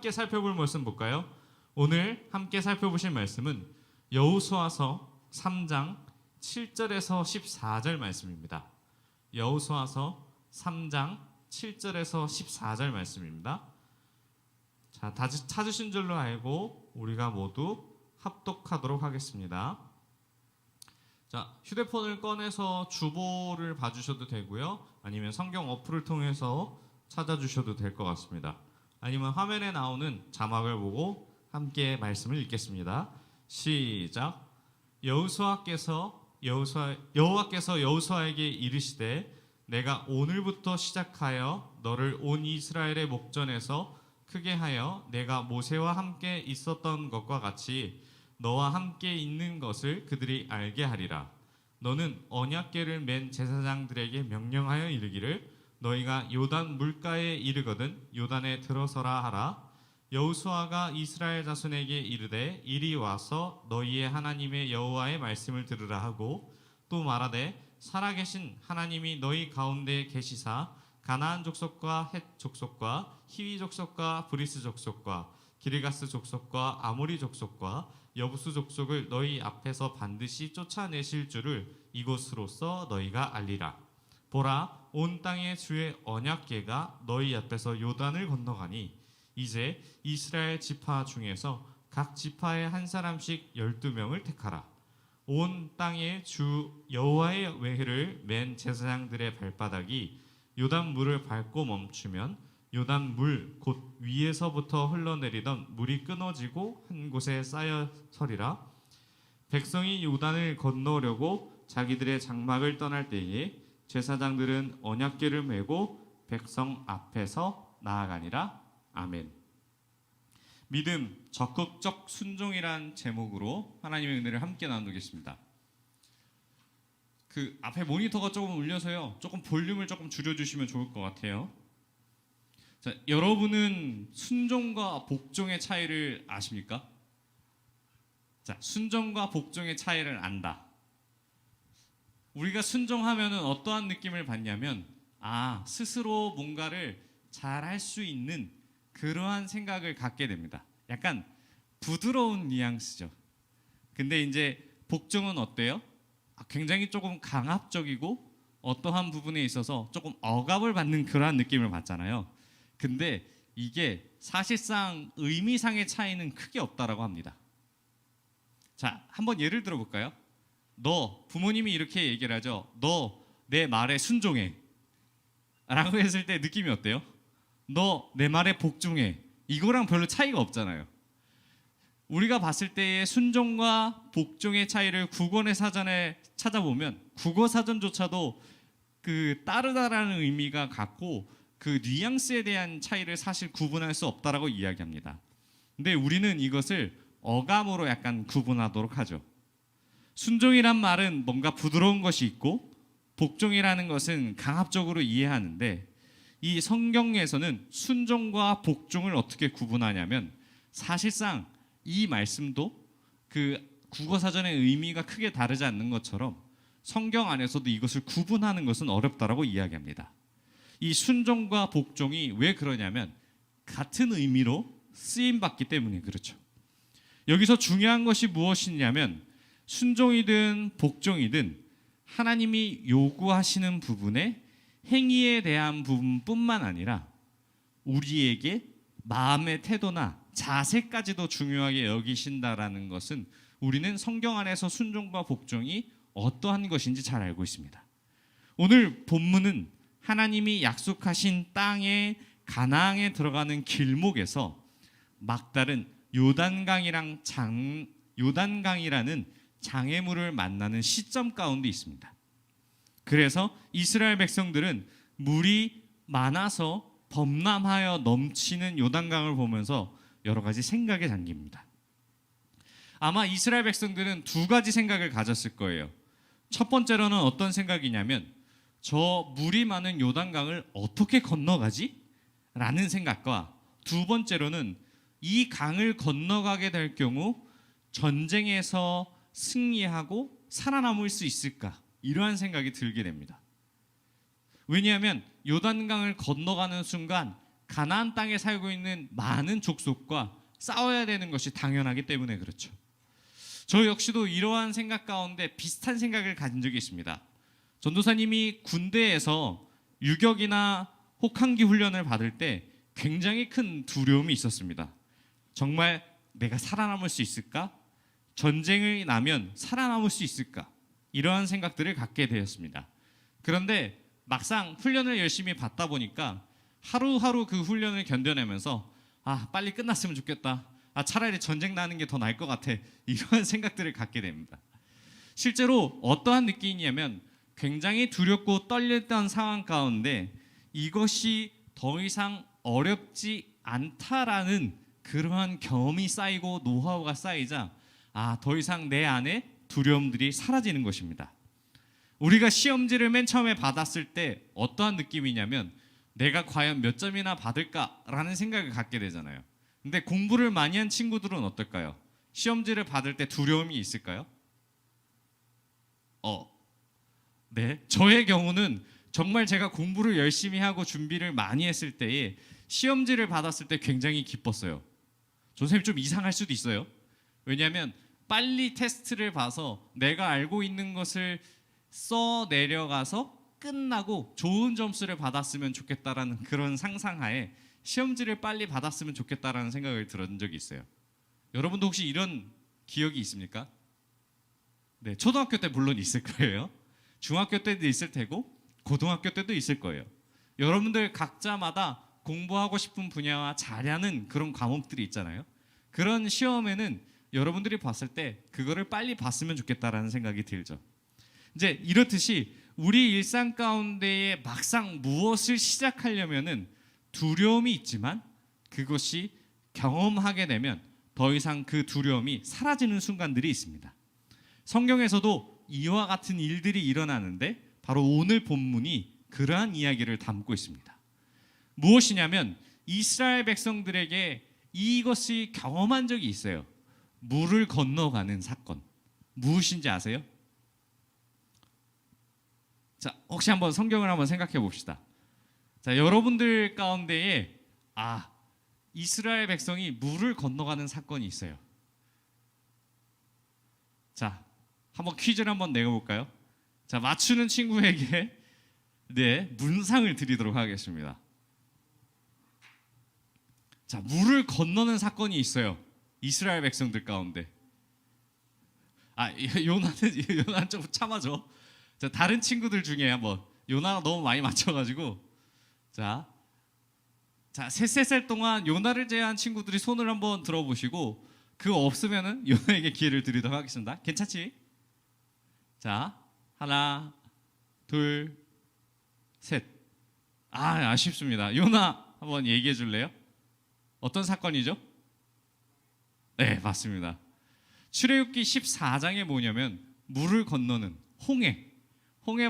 함께 살펴볼 말씀 볼까요? 오늘 함께 살펴보실 말씀은 여호수아서 3장 7절에서 14절 말씀입니다. 여호수아서 3장 7절에서 14절 말씀입니다. 자, 다시 찾으신 줄로 알고 우리가 모두 합독하도록 하겠습니다. 자, 휴대폰을 꺼내서 주보를 봐주셔도 되고요. 아니면 성경 어플을 통해서 찾아주셔도 될 것 같습니다. 아니면 화면에 나오는 자막을 보고 함께 말씀을 읽겠습니다. 시작. 여호와께서 여호수아에게 이르시되 내가 오늘부터 시작하여 너를 온 이스라엘의 목전에서 크게 하여 내가 모세와 함께 있었던 것과 같이 너와 함께 있는 것을 그들이 알게 하리라. 너는 언약궤를 맨 제사장들에게 명령하여 이르기를 너희가 요단 물가에 이르거든 요단에 들어서라 하라. 여호수아가 이스라엘 자손에게 이르되 이리 와서 너희의 하나님의 여호와의 말씀을 들으라 하고 또 말하되 살아계신 하나님이 너희 가운데 계시사 가나안 족속과 헷 족속과 히위 족속과 브리스 족속과 기르가스 족속과 아모리 족속과 여부수 족속을 너희 앞에서 반드시 쫓아내실 줄을 이곳으로서 너희가 알리라. 보라, 온 땅의 주의 언약궤가 너희 앞에서 요단을 건너가니 이제 이스라엘 지파 중에서 각 지파에 한 사람씩 12명을 택하라. 온 땅의 주 여호와의 외회를 맨 제사장들의 발바닥이 요단 물을 밟고 멈추면 요단 물 곧 위에서부터 흘러내리던 물이 끊어지고 한 곳에 쌓여 서리라. 백성이 요단을 건너려고 자기들의 장막을 떠날 때에 제사장들은 언약궤를 메고 백성 앞에서 나아가니라. 아멘. 믿음, 적극적 순종이란 제목으로 하나님의 은혜를 함께 나누겠습니다. 그 앞에 모니터가 조금 울려서요. 조금 볼륨을 조금 줄여주시면 좋을 것 같아요. 자, 여러분은 순종과 복종의 차이를 아십니까? 자, 순종과 복종의 차이를 안다. 우리가 순종하면은 어떠한 느낌을 받냐면 스스로 뭔가를 잘 할 수 있는 그러한 생각을 갖게 됩니다. 약간 부드러운 뉘앙스죠. 근데 이제 복종은 어때요? 굉장히 조금 강압적이고 어떠한 부분에 있어서 조금 억압을 받는 그러한 느낌을 받잖아요. 근데 이게 사실상 의미상의 차이는 크게 없다라고 합니다. 자, 한번 예를 들어 볼까요? 너, 부모님이 이렇게 얘기를 하죠. 너 내 말에 순종해 라고 했을 때 느낌이 어때요? 너 내 말에 복종해. 이거랑 별로 차이가 없잖아요. 우리가 봤을 때의 순종과 복종의 차이를 국어의 사전에 찾아보면 국어 사전조차도 그 따르다라는 의미가 같고 그 뉘앙스에 대한 차이를 사실 구분할 수 없다라고 이야기합니다. 근데 우리는 이것을 어감으로 약간 구분하도록 하죠. 순종이란 말은 뭔가 부드러운 것이 있고 복종이라는 것은 강압적으로 이해하는데 이 성경에서는 순종과 복종을 어떻게 구분하냐면 사실상 이 말씀도 그 국어사전의 의미가 크게 다르지 않는 것처럼 성경 안에서도 이것을 구분하는 것은 어렵다라고 이야기합니다. 이 순종과 복종이 왜 그러냐면 같은 의미로 쓰임받기 때문에 그렇죠. 여기서 중요한 것이 무엇이냐면 순종이든 복종이든 하나님이 요구하시는 부분에 행위에 대한 부분뿐만 아니라 우리에게 마음의 태도나 자세까지도 중요하게 여기신다라는 것은 우리는 성경 안에서 순종과 복종이 어떠한 것인지 잘 알고 있습니다. 오늘 본문은 하나님이 약속하신 땅의 가나안에 들어가는 길목에서 막다른 요단강이라는 장애물을 만나는 시점 가운데 있습니다. 그래서 이스라엘 백성들은 물이 많아서 범람하여 넘치는 요단강을 보면서 여러 가지 생각에 잠깁니다. 아마 이스라엘 백성들은 두 가지 생각을 가졌을 거예요. 첫 번째로는 어떤 생각이냐면 저 물이 많은 요단강을 어떻게 건너가지? 라는 생각과 두 번째로는 이 강을 건너가게 될 경우 전쟁에서 승리하고 살아남을 수 있을까? 이러한 생각이 들게 됩니다. 왜냐하면 요단강을 건너가는 순간 가나안 땅에 살고 있는 많은 족속과 싸워야 되는 것이 당연하기 때문에 그렇죠. 저 역시도 이러한 생각 가운데 비슷한 생각을 가진 적이 있습니다. 전도사님이 군대에서 유격이나 혹한기 훈련을 받을 때 굉장히 큰 두려움이 있었습니다. 정말 내가 살아남을 수 있을까? 전쟁이 나면 살아남을 수 있을까? 이러한 생각들을 갖게 되었습니다. 그런데 막상 훈련을 열심히 받다 보니까 하루하루 그 훈련을 견뎌내면서 빨리 끝났으면 좋겠다. 차라리 전쟁 나는 게 더 나을 것 같아. 이러한 생각들을 갖게 됩니다. 실제로 어떠한 느낌이냐면 굉장히 두렵고 떨렸던 상황 가운데 이것이 더 이상 어렵지 않다라는 그러한 경험이 쌓이고 노하우가 쌓이자 더 이상 내 안에 두려움들이 사라지는 것입니다. 우리가 시험지를 맨 처음에 받았을 때 어떠한 느낌이냐면 내가 과연 몇 점이나 받을까라는 생각을 갖게 되잖아요. 근데 공부를 많이 한 친구들은 어떨까요? 시험지를 받을 때 두려움이 있을까요? 네. 저의 경우는 정말 제가 공부를 열심히 하고 준비를 많이 했을 때에 시험지를 받았을 때 굉장히 기뻤어요. 선생님 좀 이상할 수도 있어요. 왜냐하면 빨리 테스트를 봐서 내가 알고 있는 것을 써 내려가서 끝나고 좋은 점수를 받았으면 좋겠다라는 그런 상상하에 시험지를 빨리 받았으면 좋겠다라는 생각을 들은 적이 있어요. 여러분도 혹시 이런 기억이 있습니까? 네, 초등학교 때 물론 있을 거예요. 중학교 때도 있을 테고 고등학교 때도 있을 거예요. 여러분들 각자마다 공부하고 싶은 분야와 잘하는 그런 과목들이 있잖아요. 그런 시험에는 여러분들이 봤을 때 그거를 빨리 봤으면 좋겠다라는 생각이 들죠. 이제 이렇듯이 우리 일상 가운데에 막상 무엇을 시작하려면은 두려움이 있지만 그것이 경험하게 되면 더 이상 그 두려움이 사라지는 순간들이 있습니다. 성경에서도 이와 같은 일들이 일어나는데 바로 오늘 본문이 그러한 이야기를 담고 있습니다. 무엇이냐면 이스라엘 백성들에게 이것이 경험한 적이 있어요. 물을 건너가는 사건. 무엇인지 아세요? 자, 혹시 한번 성경을 한번 생각해 봅시다. 자, 여러분들 가운데에 이스라엘 백성이 물을 건너가는 사건이 있어요. 자, 한번 퀴즈를 한번 내볼까요? 자, 맞추는 친구에게 문상을 드리도록 하겠습니다. 자, 물을 건너는 사건이 있어요. 이스라엘 백성들 가운데. 요나는 좀 참아줘. 자, 다른 친구들 중에 한번 요나가 너무 많이 맞춰가지고 자, 셋 동안 요나를 제외한 친구들이 손을 한번 들어보시고 그거 없으면은 요나에게 기회를 드리도록 하겠습니다. 괜찮지? 자, 하나, 둘, 셋. 아쉽습니다. 요나 한번 얘기해 줄래요? 어떤 사건이죠? 네, 맞습니다. 출애굽기 14장에 뭐냐면 물을 건너는 홍해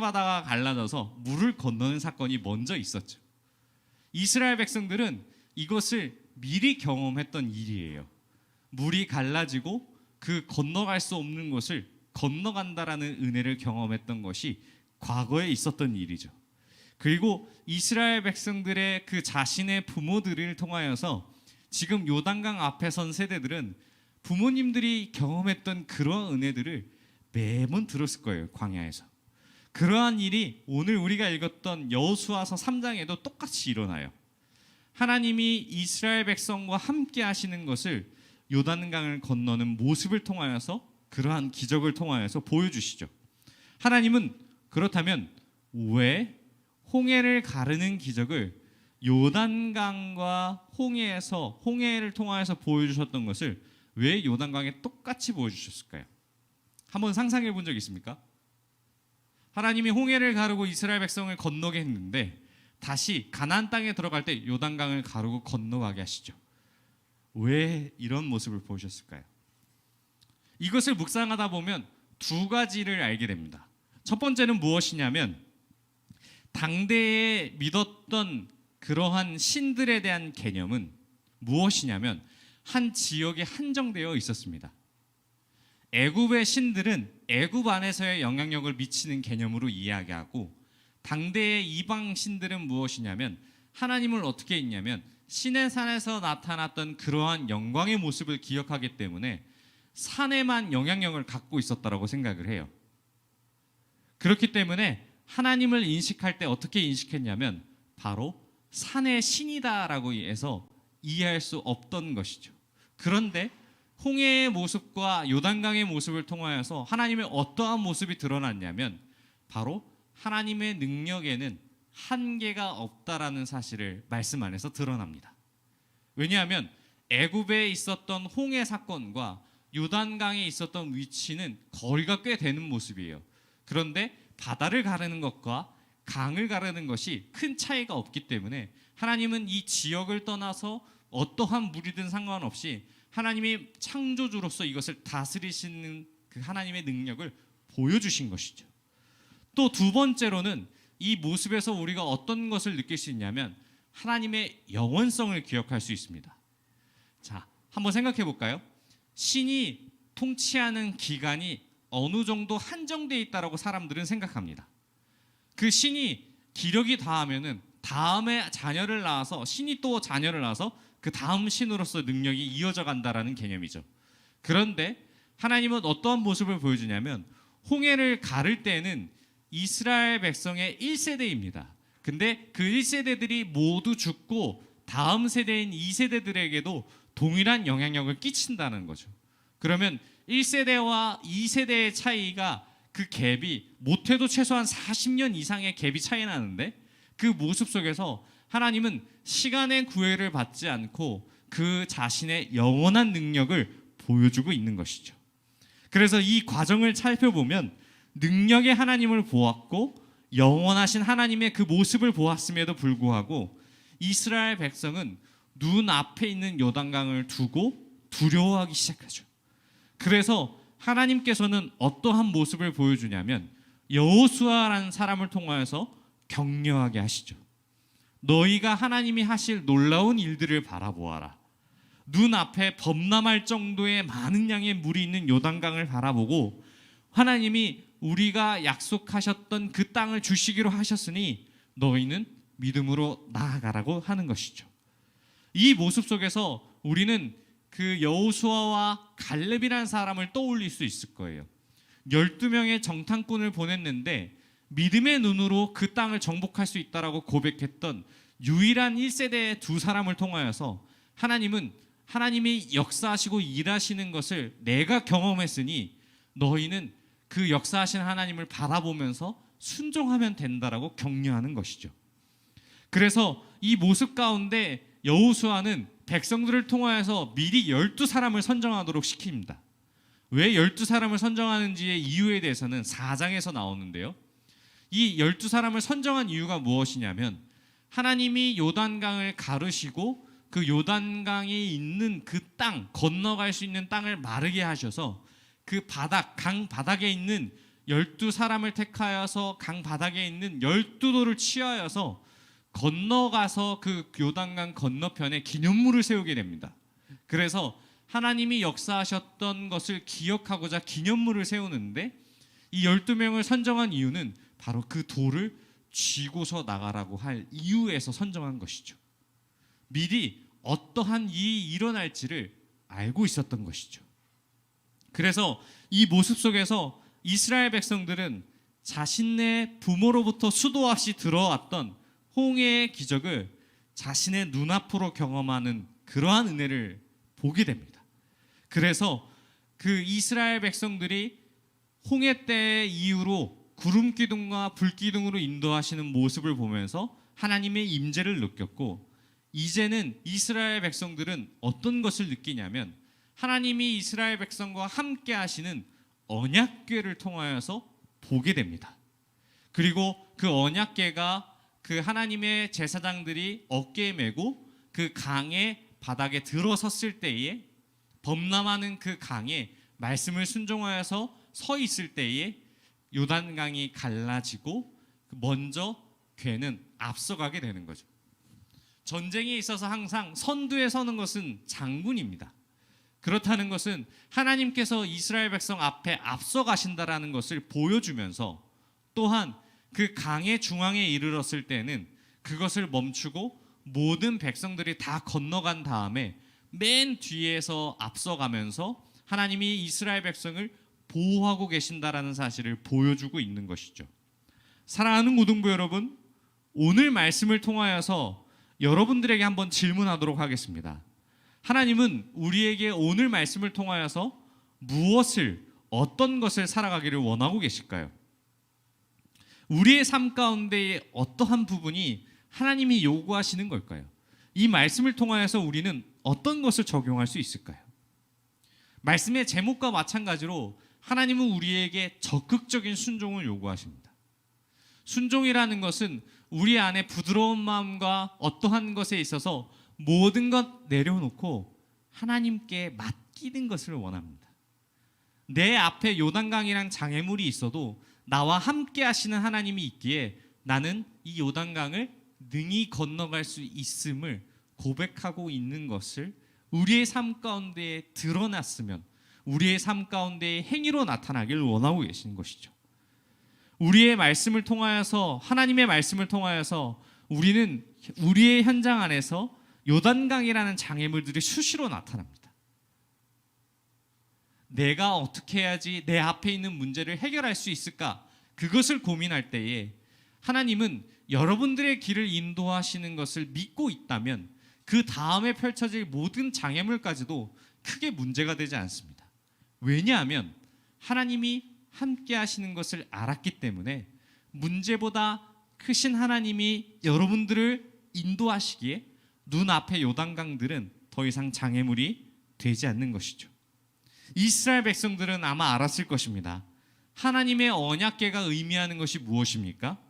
바다가 갈라져서 물을 건너는 사건이 먼저 있었죠. 이스라엘 백성들은 이것을 미리 경험했던 일이에요. 물이 갈라지고 그 건너갈 수 없는 곳을 건너간다라는 은혜를 경험했던 것이 과거에 있었던 일이죠. 그리고 이스라엘 백성들의 그 자신의 부모들을 통하여서 지금 요단강 앞에 선 세대들은 부모님들이 경험했던 그러한 은혜들을 매번 들었을 거예요. 광야에서. 그러한 일이 오늘 우리가 읽었던 여호수아서 3장에도 똑같이 일어나요. 하나님이 이스라엘 백성과 함께 하시는 것을 요단강을 건너는 모습을 통하여서 그러한 기적을 통하여서 보여주시죠. 하나님은 그렇다면 왜 홍해를 가르는 기적을 요단강과 홍해를 통하여서 보여주셨던 것을 왜 요단강에 똑같이 보여주셨을까요? 한번 상상해 본 적 있습니까? 하나님이 홍해를 가르고 이스라엘 백성을 건너게 했는데 다시 가나안 땅에 들어갈 때 요단강을 가르고 건너가게 하시죠. 왜 이런 모습을 보여주셨을까요? 이것을 묵상하다 보면 두 가지를 알게 됩니다. 첫 번째는 무엇이냐면 당대에 믿었던 그러한 신들에 대한 개념은 무엇이냐면 한 지역에 한정되어 있었습니다. 애굽의 신들은 애굽 안에서의 영향력을 미치는 개념으로 이야기하고 당대의 이방 신들은 무엇이냐면 하나님을 어떻게 읽냐면 시내 산에서 나타났던 그러한 영광의 모습을 기억하기 때문에 산에만 영향력을 갖고 있었다라고 생각을 해요. 그렇기 때문에 하나님을 인식할 때 어떻게 인식했냐면 바로 산의 신이다라고 해서 이해할 수 없던 것이죠. 그런데 홍해의 모습과 요단강의 모습을 통하여서 하나님의 어떠한 모습이 드러났냐면 바로 하나님의 능력에는 한계가 없다라는 사실을 말씀 안에서 드러납니다. 왜냐하면 애굽에 있었던 홍해 사건과 요단강에 있었던 위치는 거리가 꽤 되는 모습이에요. 그런데 바다를 가르는 것과 강을 가르는 것이 큰 차이가 없기 때문에 하나님은 이 지역을 떠나서 어떠한 무리든 상관없이 하나님이 창조주로서 이것을 다스리시는 그 하나님의 능력을 보여주신 것이죠. 또 두 번째로는 이 모습에서 우리가 어떤 것을 느낄 수 있냐면 하나님의 영원성을 기억할 수 있습니다. 자, 한번 생각해 볼까요? 신이 통치하는 기간이 어느 정도 한정되어 있다고 사람들은 생각합니다. 그 신이 기력이 다하면은 다음에 자녀를 낳아서 신이 또 자녀를 낳아서 그 다음 신으로서 능력이 이어져 간다라는 개념이죠. 그런데 하나님은 어떠한 모습을 보여주냐면 홍해를 가를 때는 이스라엘 백성의 1세대입니다. 근데 그 1세대들이 모두 죽고 다음 세대인 2세대들에게도 동일한 영향력을 끼친다는 거죠. 그러면 1세대와 2세대의 차이가 그 갭이 못해도 최소한 40년 이상의 갭이 차이 나는데 그 모습 속에서 하나님은 시간의 구애를 받지 않고 그 자신의 영원한 능력을 보여주고 있는 것이죠. 그래서 이 과정을 살펴보면 능력의 하나님을 보았고 영원하신 하나님의 그 모습을 보았음에도 불구하고 이스라엘 백성은 눈앞에 있는 요단강을 두고 두려워하기 시작하죠. 그래서 하나님께서는 어떠한 모습을 보여주냐면 여호수아라는 사람을 통하여서 격려하게 하시죠. 너희가 하나님이 하실 놀라운 일들을 바라보아라. 눈앞에 범람할 정도의 많은 양의 물이 있는 요단강을 바라보고 하나님이 우리가 약속하셨던 그 땅을 주시기로 하셨으니 너희는 믿음으로 나아가라고 하는 것이죠. 이 모습 속에서 우리는 그 여호수아와 갈렙이라는 사람을 떠올릴 수 있을 거예요. 12명의 정탐꾼을 보냈는데 믿음의 눈으로 그 땅을 정복할 수 있다라고 고백했던 유일한 1세대의 두 사람을 통하여서 하나님은 하나님이 역사하시고 일하시는 것을 내가 경험했으니 너희는 그 역사하신 하나님을 바라보면서 순종하면 된다라고 격려하는 것이죠. 그래서 이 모습 가운데 여호수아는 백성들을 통하여서 미리 12사람을 선정하도록 시킵니다. 왜 12사람을 선정하는지의 이유에 대해서는 4장에서 나오는데요. 이 12사람을 선정한 이유가 무엇이냐면 하나님이 요단강을 가르시고 그 요단강에 있는 그 땅, 건너갈 수 있는 땅을 마르게 하셔서 그 바닥, 강 바닥에 있는 12사람을 택하여서 강 바닥에 있는 12돌을 취하여서 건너가서 그 요단강 건너편에 기념물을 세우게 됩니다. 그래서 하나님이 역사하셨던 것을 기억하고자 기념물을 세우는데 이 12명을 선정한 이유는 바로 그 돌을 쥐고서 나가라고 할 이유에서 선정한 것이죠. 미리 어떠한 일이 일어날지를 알고 있었던 것이죠. 그래서 이 모습 속에서 이스라엘 백성들은 자신의 부모로부터 수도 없이 들어왔던 홍해의 기적을 자신의 눈앞으로 경험하는 그러한 은혜를 보게 됩니다. 그래서 그 이스라엘 백성들이 홍해 때 이후로 구름 기둥과 불 기둥으로 인도하시는 모습을 보면서 하나님의 임재를 느꼈고 이제는 이스라엘 백성들은 어떤 것을 느끼냐면 하나님이 이스라엘 백성과 함께 하시는 언약궤를 통하여서 보게 됩니다. 그리고 그 언약궤가 그 하나님의 제사장들이 어깨에 메고 그 강의 바닥에 들어섰을 때에 범람하는 그 강에 말씀을 순종하여서 서 있을 때에 요단강이 갈라지고 먼저 궤는 앞서가게 되는 거죠. 전쟁에 있어서 항상 선두에 서는 것은 장군입니다. 그렇다는 것은 하나님께서 이스라엘 백성 앞에 앞서가신다라는 것을 보여주면서 또한 그 강의 중앙에 이르렀을 때는 그것을 멈추고 모든 백성들이 다 건너간 다음에 맨 뒤에서 앞서가면서 하나님이 이스라엘 백성을 보호하고 계신다라는 사실을 보여주고 있는 것이죠. 사랑하는 고등부 여러분, 오늘 말씀을 통하여서 여러분들에게 한번 질문하도록 하겠습니다. 하나님은 우리에게 오늘 말씀을 통하여서 무엇을, 어떤 것을 살아가기를 원하고 계실까요? 우리의 삶 가운데의 어떠한 부분이 하나님이 요구하시는 걸까요? 이 말씀을 통하여서 우리는 어떤 것을 적용할 수 있을까요? 말씀의 제목과 마찬가지로 하나님은 우리에게 적극적인 순종을 요구하십니다. 순종이라는 것은 우리 안에 부드러운 마음과 어떠한 것에 있어서 모든 것 내려놓고 하나님께 맡기는 것을 원합니다. 내 앞에 요단강이랑 장애물이 있어도 나와 함께 하시는 하나님이 있기에 나는 이 요단강을 능히 건너갈 수 있음을 고백하고 있는 것을 우리의 삶 가운데에 드러났으면 우리의 삶 가운데의 행위로 나타나길 원하고 계시는 것이죠. 우리의 말씀을 통하여서, 하나님의 말씀을 통하여서 우리는 우리의 현장 안에서 요단강이라는 장애물들이 수시로 나타납니다. 내가 어떻게 해야지 내 앞에 있는 문제를 해결할 수 있을까? 그것을 고민할 때에 하나님은 여러분들의 길을 인도하시는 것을 믿고 있다면 그 다음에 펼쳐질 모든 장애물까지도 크게 문제가 되지 않습니다. 왜냐하면 하나님이 함께 하시는 것을 알았기 때문에 문제보다 크신 하나님이 여러분들을 인도하시기에 눈앞의 요단강들은 더 이상 장애물이 되지 않는 것이죠. 이스라엘 백성들은 아마 알았을 것입니다. 하나님의 언약궤가 의미하는 것이 무엇입니까?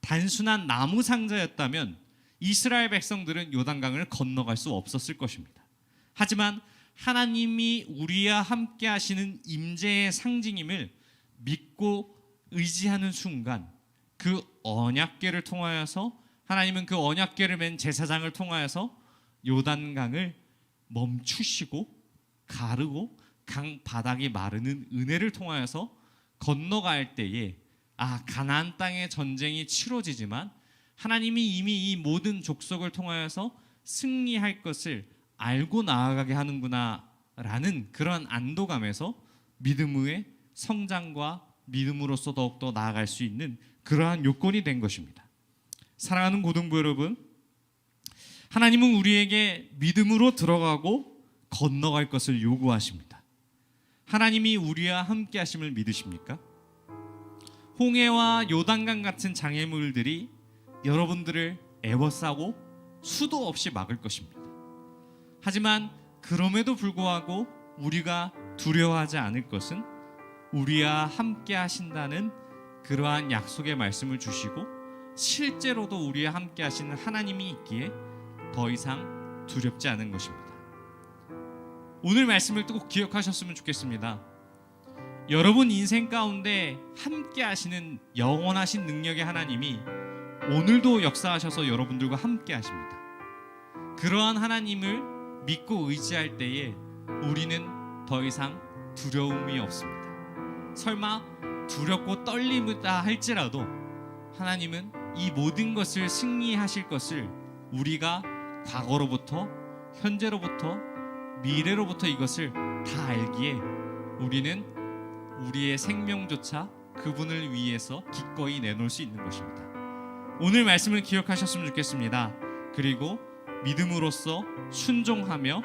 단순한 나무 상자였다면 이스라엘 백성들은 요단강을 건너갈 수 없었을 것입니다. 하지만 하나님이 우리와 함께 하시는 임재의 상징임을 믿고 의지하는 순간 그 언약궤를 통하여서 하나님은 그 언약궤를 맨 제사장을 통하여서 요단강을 멈추시고 가르고 강 바닥이 마르는 은혜를 통하여서 건너갈 때에 가나안 땅의 전쟁이 치러지지만 하나님이 이미 이 모든 족속을 통하여서 승리할 것을 알고 나아가게 하는구나 라는 그런 안도감에서 믿음의 성장과 믿음으로써 더욱더 나아갈 수 있는 그러한 요건이 된 것입니다. 사랑하는 고등부 여러분, 하나님은 우리에게 믿음으로 들어가고 건너갈 것을 요구하십니다. 하나님이 우리와 함께 하심을 믿으십니까? 홍해와 요단강 같은 장애물들이 여러분들을 애워싸고 수도 없이 막을 것입니다. 하지만 그럼에도 불구하고 우리가 두려워하지 않을 것은 우리와 함께 하신다는 그러한 약속의 말씀을 주시고 실제로도 우리와 함께 하시는 하나님이 있기에 더 이상 두렵지 않은 것입니다. 오늘 말씀을 꼭 기억하셨으면 좋겠습니다. 여러분 인생 가운데 함께 하시는 영원하신 능력의 하나님이 오늘도 역사하셔서 여러분들과 함께 하십니다. 그러한 하나님을 믿고 의지할 때에 우리는 더 이상 두려움이 없습니다. 설마 두렵고 떨리다 할지라도 하나님은 이 모든 것을 승리하실 것을 우리가 과거로부터 현재로부터 미래로부터 이것을 다 알기에 우리는 우리의 생명조차 그분을 위해서 기꺼이 내놓을 수 있는 것입니다. 오늘 말씀을 기억하셨으면 좋겠습니다. 그리고 믿음으로써 순종하며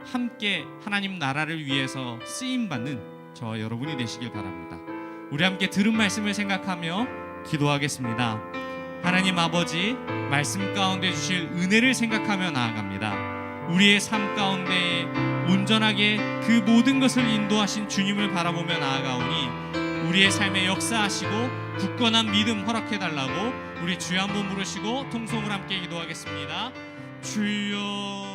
함께 하나님 나라를 위해서 쓰임받는 저와 여러분이 되시길 바랍니다. 우리 함께 들은 말씀을 생각하며 기도하겠습니다. 하나님 아버지, 말씀 가운데 주실 은혜를 생각하며 나아갑니다. 우리의 삶 가운데 온전하게 그 모든 것을 인도하신 주님을 바라보며 나아가오니 우리의 삶에 역사하시고 굳건한 믿음 허락해달라고 우리 주여 한번 부르시고 통성을 함께 기도하겠습니다. 주여